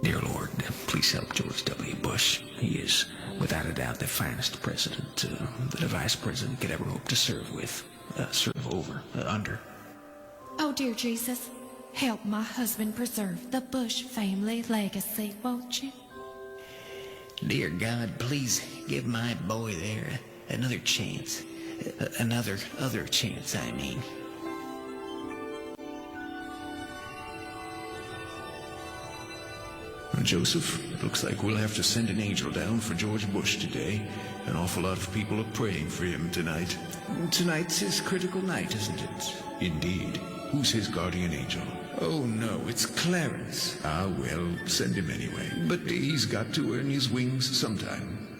Dear Lord, please help George W. Bush. He is, without a doubt, the finest president that a vice president could ever hope to serve under. Oh, dear Jesus, help my husband preserve the Bush family legacy, won't you? Dear God, please give my boy there another chance. Other chance, I mean. Joseph, it looks like we'll have to send an angel down for George Bush today. An awful lot of people are praying for him tonight. Tonight's his critical night, isn't it? Indeed. Who's his guardian angel? Oh, no, it's Clarence. Ah, well, send him anyway. But he's got to earn his wings sometime.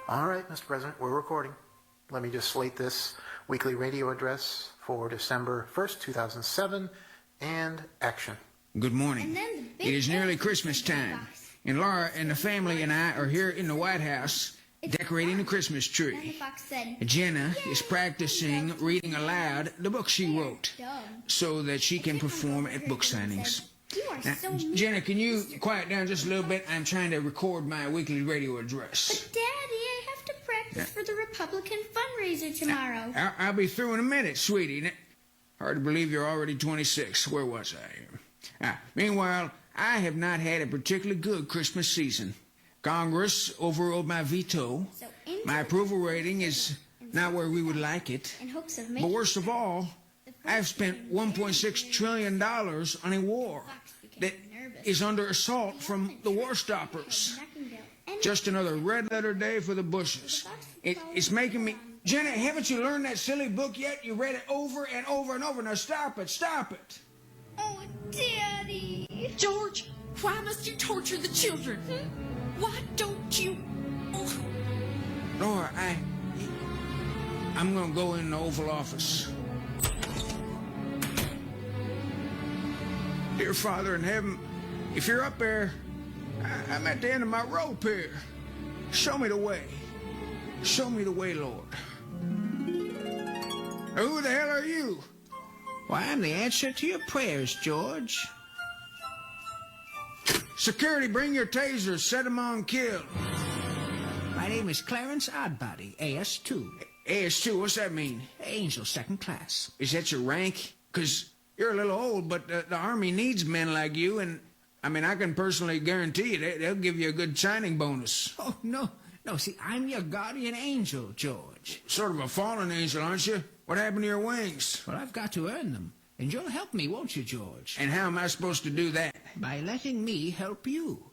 All right, Mr. President, we're recording. Let me just slate this weekly radio address for December 1st, 2007, and action. Good morning. It is nearly Christmas time, and Laura and the family and I are here in the White House decorating the Christmas tree. Jenna is practicing reading aloud the book she wrote so that she can perform at book signings. Now, Jenna, can you quiet down just a little bit? I'm trying to record my weekly radio address. But, Daddy, I have to practice for the Republican fundraiser tomorrow. I'll be through in a minute, sweetie. Hard to believe you're already 26. Where was I? Meanwhile, I have not had a particularly good Christmas season. Congress overruled my veto. My approval rating is not where we would like it. But worst of all, I've spent $1.6 trillion on a war that is under assault from the war stoppers. Just another red-letter day for the Bushes. It's making me... Jenna, haven't you learned that silly book yet? You read it over and over and over. Now stop it, stop it. Oh, Daddy. George, why must you torture the children? Why don't you... Oh. Laura, I'm going to go in the Oval Office. Dear Father in heaven, if you're up there, I'm at the end of my rope here. Show me the way. Show me the way, Lord. Who the hell are you? Why, I'm the answer to your prayers, George. Security, bring your tasers. Set them on kill. My name is Clarence Oddbody, AS2. AS2, what's that mean? Angel second class. Is that your rank? Because you're a little old, but the Army needs men like you, and, I can personally guarantee you they'll give you a good signing bonus. Oh, no. No, see, I'm your guardian angel, George. Sort of a fallen angel, aren't you? What happened to your wings? Well, I've got to earn them. And you'll help me, won't you, George? And how am I supposed to do that? By letting me help you.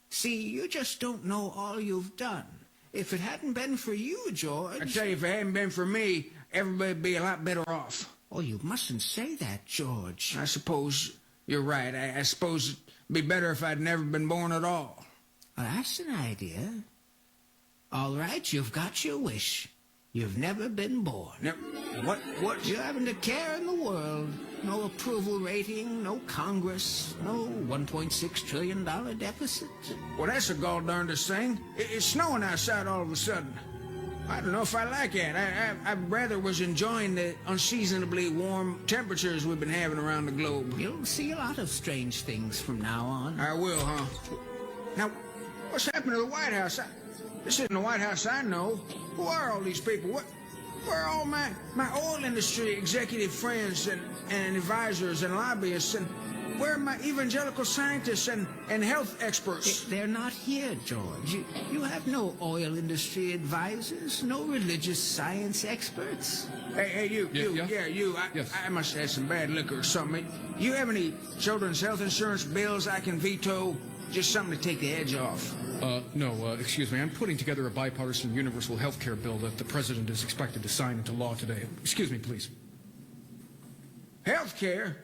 See, you just don't know all you've done. If it hadn't been for you, George... I tell you, if it hadn't been for me, everybody'd be a lot better off. Oh, you mustn't say that, George. I suppose you're right. I suppose it'd be better if I'd never been born at all. Well, that's an idea. All right, you've got your wish. You've never been born. What? You haven't a care in the world. No approval rating, no Congress, no $1.6 trillion deficit. Well, that's a gall-darndest thing. It's snowing outside all of a sudden. I don't know if I like it. I rather was enjoying the unseasonably warm temperatures we've been having around the globe. You'll see a lot of strange things from now on. I will, huh? Now, what's happened to the White House? This isn't the White House I know. Who are all these people? Where are all my oil industry executive friends and advisors and lobbyists? And where are my evangelical scientists and health experts? They're not here, George. You have no oil industry advisors, no religious science experts. Hey, you. Yes. I must have had some bad liquor or something. You have any children's health insurance bills I can veto? Just something to take the edge off. No, excuse me. I'm putting together a bipartisan universal health care bill that the president is expected to sign into law today. Excuse me, please. Health care?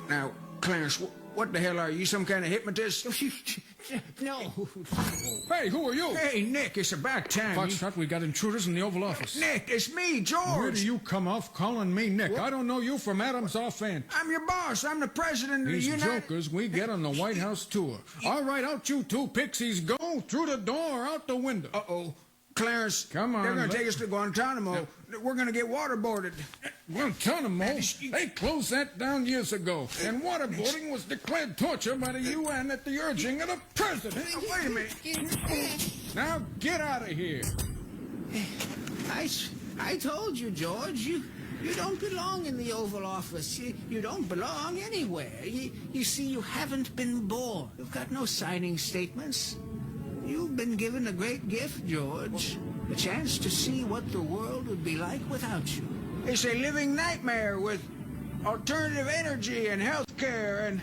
Now, Clarence, what the hell are you, some kind of hypnotist? No. Hey, who are you? Hey, Nick, it's about time. Foxtrot, we got intruders in the Oval Office. Nick, it's me, George. Where do you come off calling me Nick? What? I don't know you from Adam's offhand. I'm your boss. I'm the president of the These United... jokers we get on the White House tour. All right, out you two pixies go. Through the door, out the window. Uh-oh. Clarence, Come on, they're going to let- take us to Guantanamo. We're going to get waterboarded. Guantanamo? They closed that down years ago, and waterboarding was declared torture by the UN at the urging of the president. Wait a minute. Now get out of here. I told you, George, you don't belong in the Oval Office. You don't belong anywhere. You see, you haven't been born. You've got no signing statements. You've been given a great gift, George. A chance to see what the world would be like without you. It's a living nightmare with alternative energy and health care and...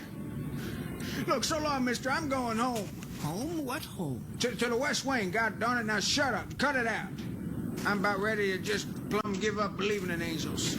Look, so long, mister. I'm going home. Home? What home? To the West Wing. God darn it. Now shut up. Cut it out. I'm about ready to just plumb give up believing in angels.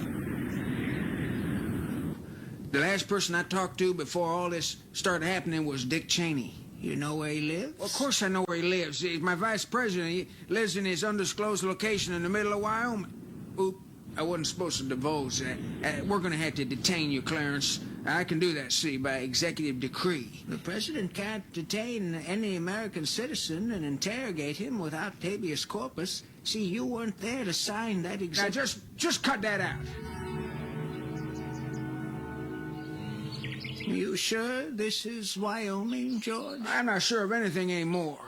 The last person I talked to before all this started happening was Dick Cheney. You know where he lives? Well, of course I know where he lives. He's my vice president. He lives in his undisclosed location in the middle of Wyoming. Oop, I wasn't supposed to divulge that. We're going to have to detain you, Clarence. I can do that, see, by executive decree. The president can't detain any American citizen and interrogate him without habeas corpus. See, you weren't there to sign that Now, just cut that out. You sure this is Wyoming, George? I'm not sure of anything anymore.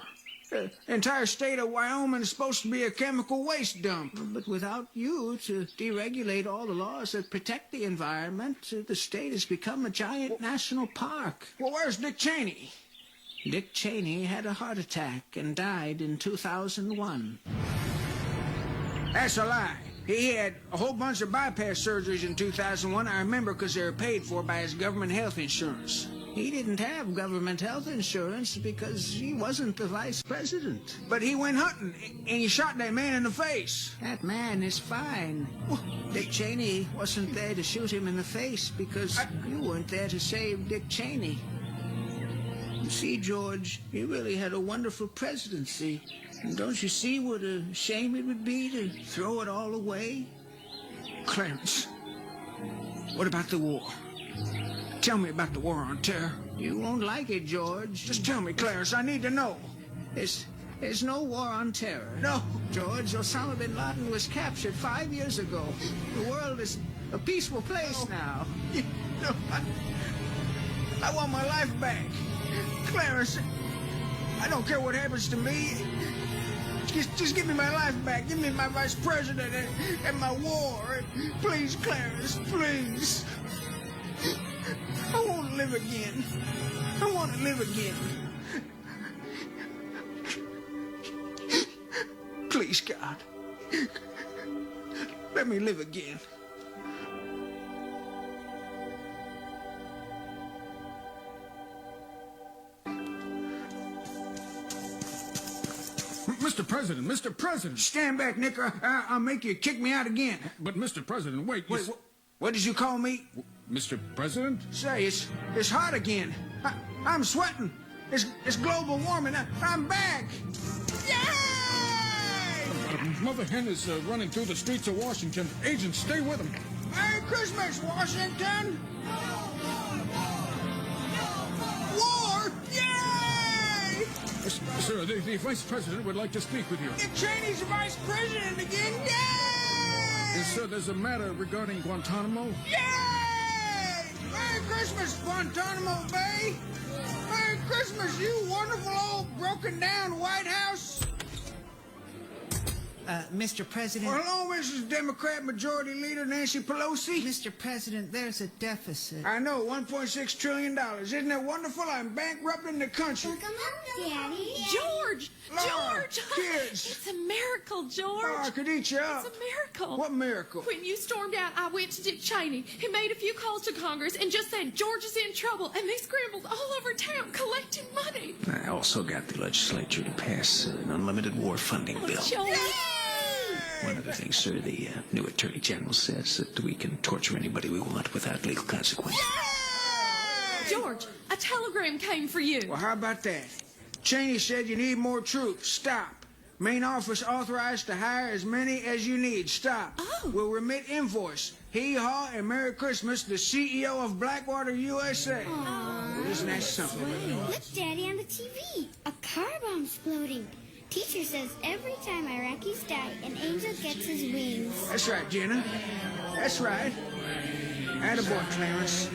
The entire state of Wyoming is supposed to be a chemical waste dump. But without you to deregulate all the laws that protect the environment, the state has become a giant national park. Well, where's Dick Cheney? Dick Cheney had a heart attack and died in 2001. That's a lie. He had a whole bunch of bypass surgeries in 2001. I remember because they were paid for by his government health insurance. He didn't have government health insurance because he wasn't the vice president. But he went hunting, and he shot that man in the face. That man is fine. Dick Cheney wasn't there to shoot him in the face because you weren't there to save Dick Cheney. You see, George, he really had a wonderful presidency. And don't you see what a shame it would be to throw it all away? Clarence, what about the war? Tell me about the war on terror. You won't like it, George. Just tell me, Clarence. I need to know. There's no war on terror. No. George, Osama bin Laden was captured 5 years ago. The world is a peaceful place now. No, I want my life back. Clarence, I don't care what happens to me. Just give me my life back. Give me my vice president and my war. Please, Clarence, please. I want to live again. I want to live again. Please, God. Let me live again. Mr. President, Mr. President. Stand back, Nick, or I'll make you kick me out again. But, Mr. President, wait. Wait, what did you call me? Mr. President? Say, it's hot again. I'm sweating. It's global warming. I'm back. Yay! Mother Hen is running through the streets of Washington. Agents, stay with him. Merry Christmas, Washington! War! Yay! Sir, the Vice President would like to speak with you. Dick Cheney's vice president again! Yay! Yes, sir, there's a matter regarding Guantanamo. Yay! Merry Christmas, Guantanamo Bay! Merry Christmas, you wonderful old broken-down White House! Mr. President. Well, hello, Mrs. Democrat Majority Leader Nancy Pelosi. Mr. President, there's a deficit. I know, $1.6 trillion. Isn't it wonderful? I'm bankrupting the country. Welcome home, Daddy. George! Laura, George! kids. It's a miracle, George. Oh, I could eat you up. It's a miracle. What miracle? When you stormed out, I went to Dick Cheney. He made a few calls to Congress and just said George is in trouble, and they scrambled all over town collecting money. I also got the legislature to pass an unlimited war funding bill. George. One other thing, sir, the new Attorney General says that we can torture anybody we want without legal consequence. George, a telegram came for you. Well, how about that? Cheney said you need more troops. Stop. Main office authorized to hire as many as you need. Stop. Oh. We'll remit invoice. Hee-haw and Merry Christmas, the CEO of Blackwater, USA. Aww. Isn't that something? Look, Daddy, on the TV. A car bomb's exploding. Teacher says every time Iraqis die, an angel gets his wings. That's right, Jenna. That's right. Attaboy, Clarence.